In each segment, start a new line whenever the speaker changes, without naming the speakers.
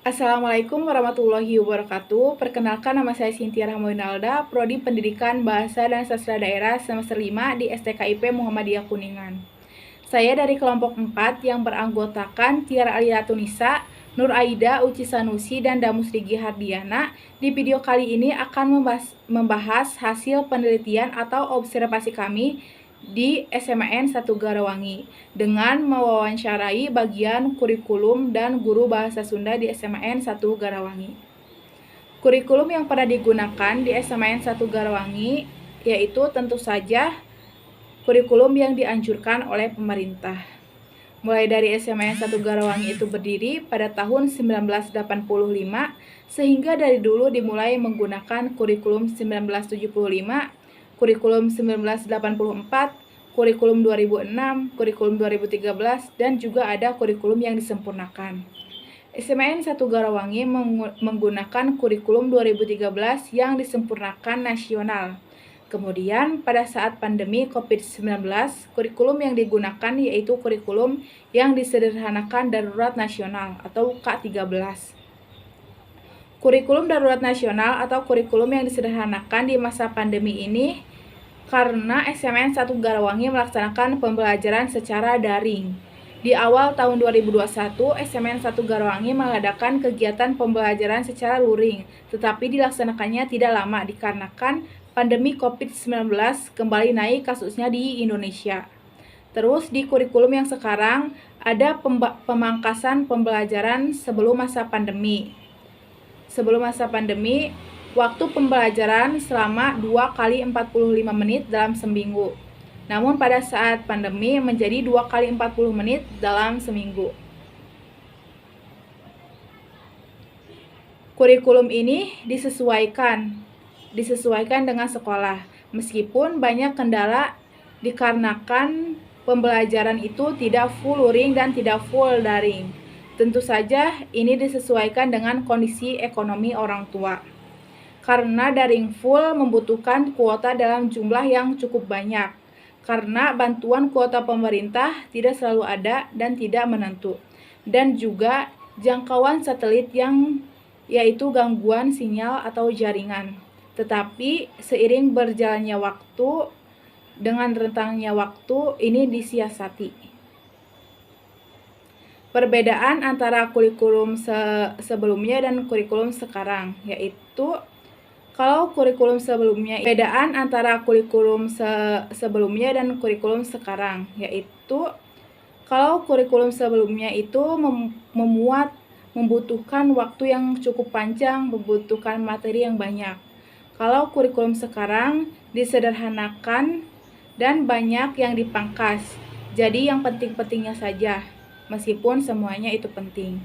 Assalamualaikum warahmatullahi wabarakatuh. Perkenalkan, nama saya Cynthia Rahmainalda, Prodi Pendidikan Bahasa dan Sastra Daerah semester 5 di STKIP Muhammadiyah Kuningan. Saya dari kelompok 4 yang beranggotakan Tiara Aliatunisa, Nur Aida, Uci Sanusi, dan Damusrigi Hardiana. Di video kali ini akan membahas hasil penelitian atau observasi kami di SMAN 1 Garawangi dengan mewawancarai bagian kurikulum dan guru bahasa Sunda di SMAN 1 Garawangi. Kurikulum yang pernah digunakan di SMAN 1 Garawangi yaitu tentu saja kurikulum yang dianjurkan oleh pemerintah. Mulai dari SMAN 1 Garawangi itu berdiri pada tahun 1985, sehingga dari dulu dimulai menggunakan kurikulum 1975, kurikulum 1984, kurikulum 2006, kurikulum 2013, dan juga ada kurikulum yang disempurnakan. SMAN 1 Garawangi menggunakan kurikulum 2013 yang disempurnakan nasional. Kemudian pada saat pandemi COVID-19, kurikulum yang digunakan yaitu kurikulum yang disederhanakan darurat nasional atau K13. Kurikulum darurat nasional atau kurikulum yang disederhanakan di masa pandemi ini karena SMAN 1 Garawangi melaksanakan pembelajaran secara daring. Di awal tahun 2021, SMAN 1 Garawangi mengadakan kegiatan pembelajaran secara luring, tetapi dilaksanakannya tidak lama dikarenakan pandemi COVID-19 kembali naik kasusnya di Indonesia. Terus di kurikulum yang sekarang ada pemangkasan pembelajaran sebelum masa pandemi. Sebelum masa pandemi, waktu pembelajaran selama 2 kali 45 menit dalam seminggu. Namun pada saat pandemi menjadi 2 kali 40 menit dalam seminggu. Kurikulum ini disesuaikan dengan sekolah. Meskipun banyak kendala dikarenakan pembelajaran itu tidak full luring dan tidak full daring. Tentu saja ini disesuaikan dengan kondisi ekonomi orang tua. Karena daring full membutuhkan kuota dalam jumlah yang cukup banyak. Karena bantuan kuota pemerintah tidak selalu ada dan tidak menentu. Dan juga jangkauan satelit yang yaitu gangguan sinyal atau jaringan. Tetapi seiring berjalannya waktu, dengan rentangnya waktu ini disiasati. Perbedaan antara kurikulum sebelumnya dan kurikulum sekarang yaitu kalau kurikulum sebelumnya, perbedaan antara kurikulum sebelumnya dan kurikulum sekarang yaitu kalau kurikulum sebelumnya itu membutuhkan waktu yang cukup panjang, membutuhkan materi yang banyak. Kalau kurikulum sekarang disederhanakan dan banyak yang dipangkas. Jadi yang penting-pentingnya saja, meskipun semuanya itu penting.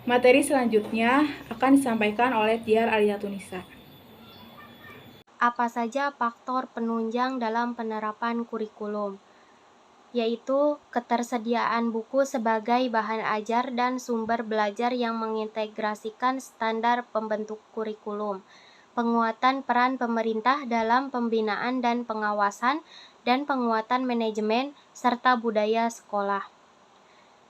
Materi selanjutnya akan disampaikan oleh Tiar Aliatunisa.
Apa saja faktor penunjang dalam penerapan kurikulum? Yaitu ketersediaan buku sebagai bahan ajar dan sumber belajar yang mengintegrasikan standar pembentuk kurikulum, penguatan peran pemerintah dalam pembinaan dan pengawasan, dan penguatan manajemen serta budaya sekolah.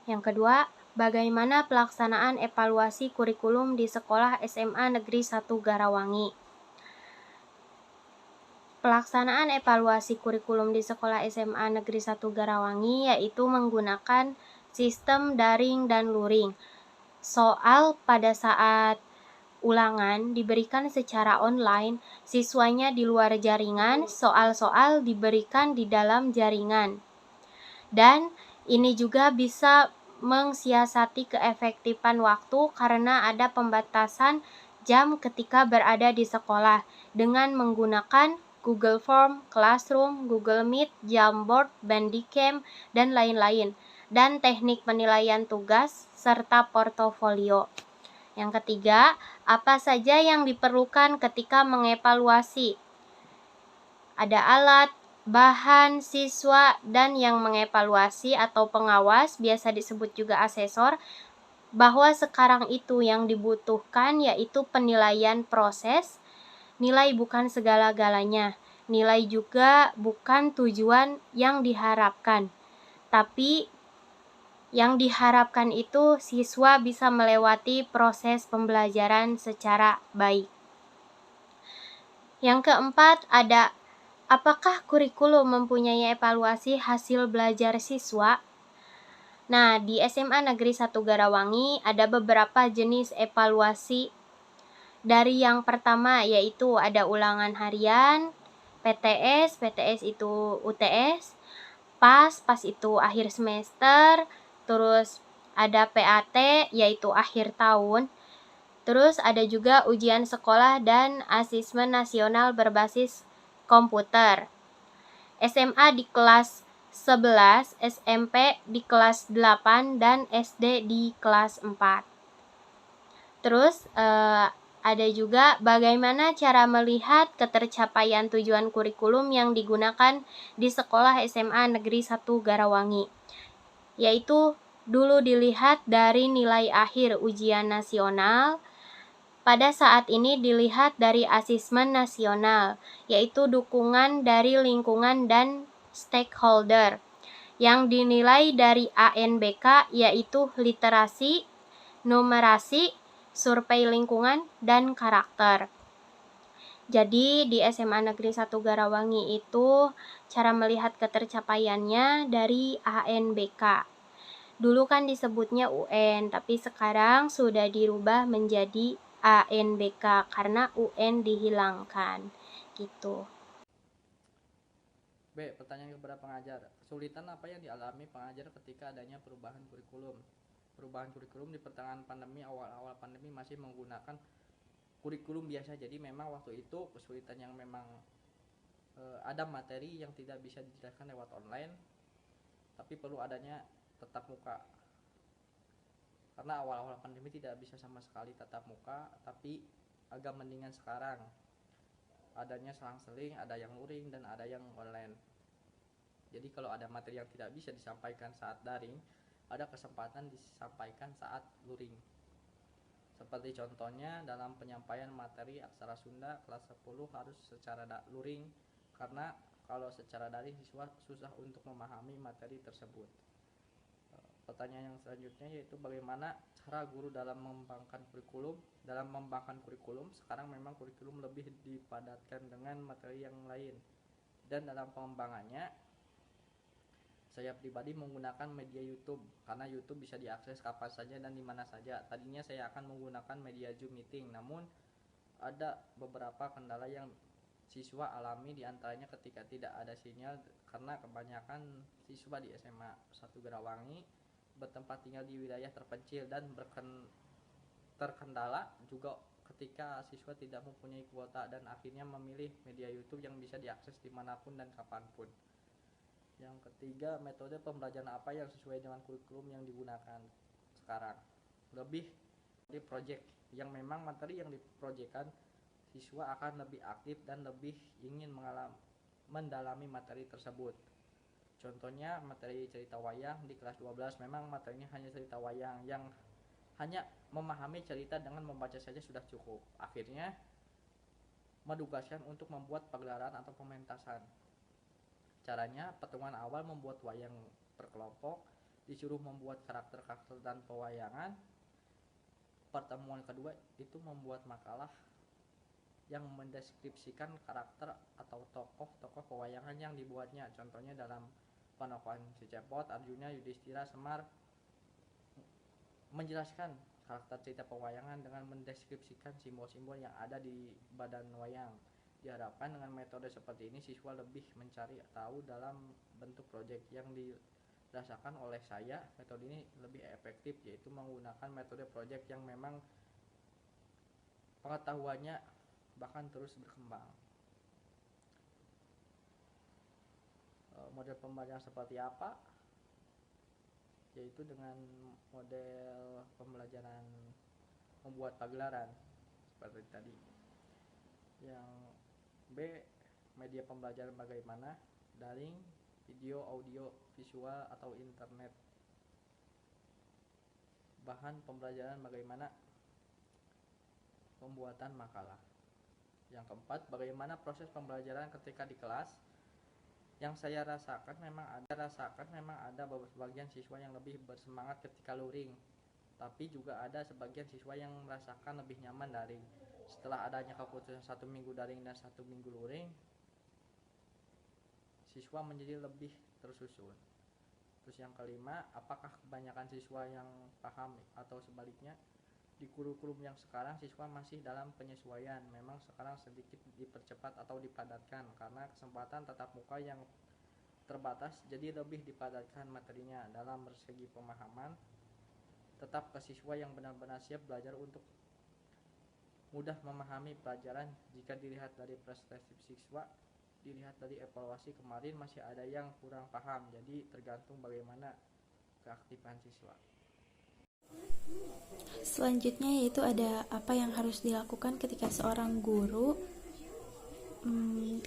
Yang kedua, bagaimana pelaksanaan evaluasi kurikulum di sekolah SMA Negeri 1 Garawangi? Pelaksanaan evaluasi kurikulum di sekolah SMA Negeri 1 Garawangi yaitu menggunakan sistem daring dan luring. Soal pada saat ulangan diberikan secara online, siswanya di luar jaringan, soal-soal diberikan di dalam jaringan. Dan ini juga bisa mensiasati keefektifan waktu karena ada pembatasan jam ketika berada di sekolah dengan menggunakan Google Form, Classroom, Google Meet, Jamboard, Bandicam, dan lain-lain, dan teknik penilaian tugas serta portofolio. Yang ketiga, apa saja yang diperlukan ketika mengevaluasi? Ada alat, bahan, siswa, dan yang mengevaluasi atau pengawas, biasa disebut juga asesor, bahwa sekarang itu yang dibutuhkan yaitu penilaian proses. Nilai bukan segala-galanya, nilai juga bukan tujuan yang diharapkan, tapi Yang diharapkan itu siswa bisa melewati proses pembelajaran secara baik. Yang keempat ada, apakah kurikulum mempunyai evaluasi hasil belajar siswa? Nah, di SMA Negeri 1 Garawangi ada beberapa jenis evaluasi. Dari yang pertama yaitu ada ulangan harian, PTS itu UTS, PAS itu akhir semester, terus ada PAT yaitu akhir tahun, terus ada juga ujian sekolah dan asesmen nasional berbasis komputer. SMA di kelas 11, SMP di kelas 8, dan SD di kelas 4. Terus ada juga bagaimana cara melihat ketercapaian tujuan kurikulum yang digunakan di sekolah SMA Negeri 1 Garawangi, yaitu dulu dilihat dari nilai akhir ujian nasional, pada saat ini dilihat dari asesmen nasional, yaitu dukungan dari lingkungan dan stakeholder, yang dinilai dari ANBK yaitu literasi, numerasi, survei lingkungan, dan karakter. Jadi di SMA Negeri 1 Garawangi itu cara melihat ketercapaiannya dari ANBK. Dulu kan disebutnya UN, tapi sekarang sudah dirubah menjadi ANBK karena UN dihilangkan. Gitu.
B. Pertanyaan kepada pengajar. Kesulitan apa yang dialami pengajar ketika adanya perubahan kurikulum? Perubahan kurikulum di pertengahan pandemi, awal-awal pandemi masih menggunakan kurikulum biasa. Jadi memang waktu itu kesulitan yang memang ada materi yang tidak bisa dijelaskan lewat online, tapi perlu adanya tatap muka. Karena awal-awal pandemi tidak bisa sama sekali tatap muka, tapi agak mendingan sekarang. Adanya selang-seling, ada yang luring dan ada yang online. Jadi kalau ada materi yang tidak bisa disampaikan saat daring, ada kesempatan disampaikan saat luring. Seperti contohnya dalam penyampaian materi aksara Sunda kelas 10 harus secara luring, karena kalau secara daring siswa susah untuk memahami materi tersebut. Pertanyaan yang selanjutnya yaitu bagaimana cara guru dalam mengembangkan kurikulum. Dalam mengembangkan kurikulum, sekarang memang kurikulum lebih dipadatkan dengan materi yang lain. Dan dalam pengembangannya, saya pribadi menggunakan media YouTube karena YouTube bisa diakses kapan saja dan di mana saja. Tadinya saya akan menggunakan media Zoom meeting, namun ada beberapa kendala yang siswa alami, diantaranya ketika tidak ada sinyal karena kebanyakan siswa di SMA 1 Garawangi bertempat tinggal di wilayah terpencil dan terkendala juga ketika siswa tidak mempunyai kuota dan akhirnya memilih media YouTube yang bisa diakses dimanapun dan kapanpun. Yang ketiga, metode pembelajaran apa yang sesuai dengan kurikulum yang digunakan sekarang? Lebih di project, yang memang materi yang diprojekkan siswa akan lebih aktif dan lebih ingin mendalami materi tersebut. Contohnya materi cerita wayang di kelas 12 memang materinya hanya cerita wayang yang hanya memahami cerita dengan membaca saja sudah cukup. Akhirnya menugaskan untuk membuat pagelaran atau pementasan. Caranya pertemuan awal membuat wayang berkelompok, disuruh membuat karakter-karakter dan pewayangan. Pertemuan kedua itu membuat makalah yang mendeskripsikan karakter atau tokoh-tokoh pewayangan yang dibuatnya. Contohnya dalam Panokohan Si Cepot, Arjuna, Yudhistira, Semar, menjelaskan karakter cerita pewayangan dengan mendeskripsikan simbol-simbol yang ada di badan wayang. Diharapkan dengan metode seperti ini siswa lebih mencari tahu dalam bentuk proyek yang dirasakan oleh saya. Metode ini lebih efektif, yaitu menggunakan metode proyek yang memang pengetahuannya bahkan terus berkembang. Model pembelajaran seperti apa? Yaitu dengan model pembelajaran membuat pagelaran seperti tadi. Yang B, media pembelajaran bagaimana? Daring, video, audio, visual, atau internet. Bahan pembelajaran bagaimana? Pembuatan makalah. Yang keempat, bagaimana proses pembelajaran ketika di kelas? Yang saya rasakan memang ada sebagian siswa yang lebih bersemangat ketika luring, tapi juga ada sebagian siswa yang merasakan lebih nyaman daring. Setelah adanya keputusan 1 minggu daring dan 1 minggu luring, siswa menjadi lebih tersusun. Terus yang kelima, apakah kebanyakan siswa yang paham atau sebaliknya? Di kurikulum yang sekarang siswa masih dalam penyesuaian. Memang sekarang sedikit dipercepat atau dipadatkan karena kesempatan tatap muka yang terbatas, jadi lebih dipadatkan materinya. Dalam segi pemahaman, tetap ke siswa yang benar-benar siap belajar untuk mudah memahami pelajaran. Jika dilihat dari prestasi siswa, dilihat dari evaluasi kemarin, masih ada yang kurang paham, jadi tergantung bagaimana keaktifan siswa.
Selanjutnya yaitu ada apa yang harus dilakukan ketika seorang guru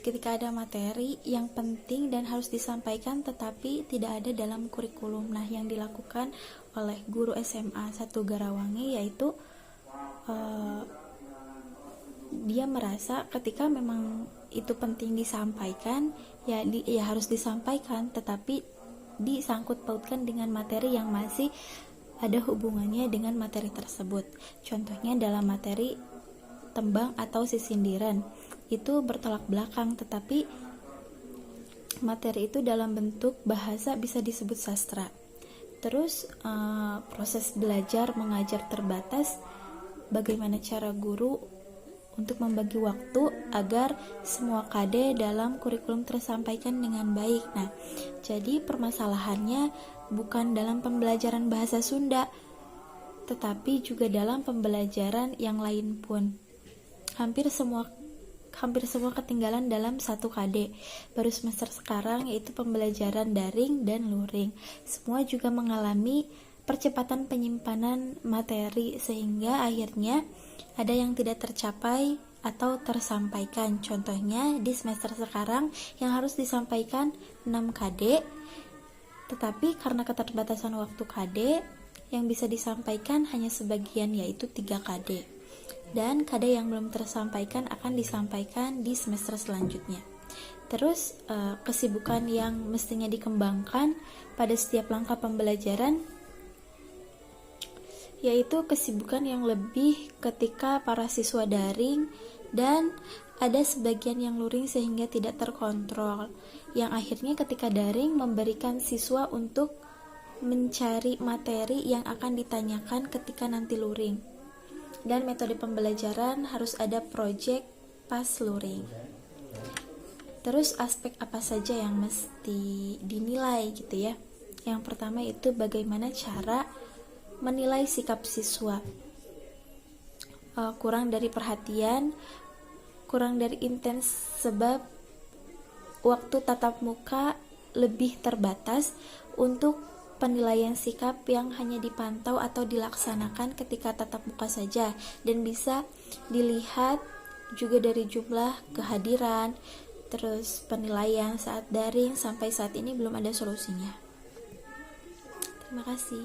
ketika ada materi yang penting dan harus disampaikan tetapi tidak ada dalam kurikulum. Nah, yang dilakukan oleh guru SMA 1 Garawangi yaitu dia merasa ketika memang itu penting disampaikan, ya harus disampaikan, tetapi disangkut pautkan dengan materi yang masih ada hubungannya dengan materi tersebut. Contohnya dalam materi tembang atau sisindiran, itu bertolak belakang, tetapi materi itu dalam bentuk bahasa bisa disebut sastra. Terus proses belajar mengajar terbatas, bagaimana cara guru untuk membagi waktu agar semua KD dalam kurikulum tersampaikan dengan baik. Nah, jadi permasalahannya bukan dalam pembelajaran bahasa Sunda, tetapi juga dalam pembelajaran yang lain pun. Hampir semua ketinggalan dalam 1 KD baru semester sekarang, yaitu pembelajaran daring dan luring. Semua juga mengalami percepatan penyimpanan materi sehingga akhirnya ada yang tidak tercapai atau tersampaikan. Contohnya di semester sekarang yang harus disampaikan 6 KD, tetapi karena keterbatasan waktu KD yang bisa disampaikan hanya sebagian, yaitu 3 KD. Dan KD yang belum tersampaikan akan disampaikan di semester selanjutnya. Terus kesibukan yang mestinya dikembangkan pada setiap langkah pembelajaran yaitu kesibukan yang lebih ketika para siswa daring dan ada sebagian yang luring sehingga tidak terkontrol, yang akhirnya ketika daring memberikan siswa untuk mencari materi yang akan ditanyakan ketika nanti luring. Dan metode pembelajaran harus ada project pas luring. Terus aspek apa saja yang mesti dinilai gitu ya. Yang pertama itu bagaimana cara menilai sikap siswa. Kurang dari perhatian, kurang dari intens sebab waktu tatap muka lebih terbatas untuk penilaian sikap yang hanya dipantau atau dilaksanakan ketika tatap muka saja, dan bisa dilihat juga dari jumlah kehadiran. Terus penilaian saat daring sampai saat ini belum ada solusinya. Terima kasih.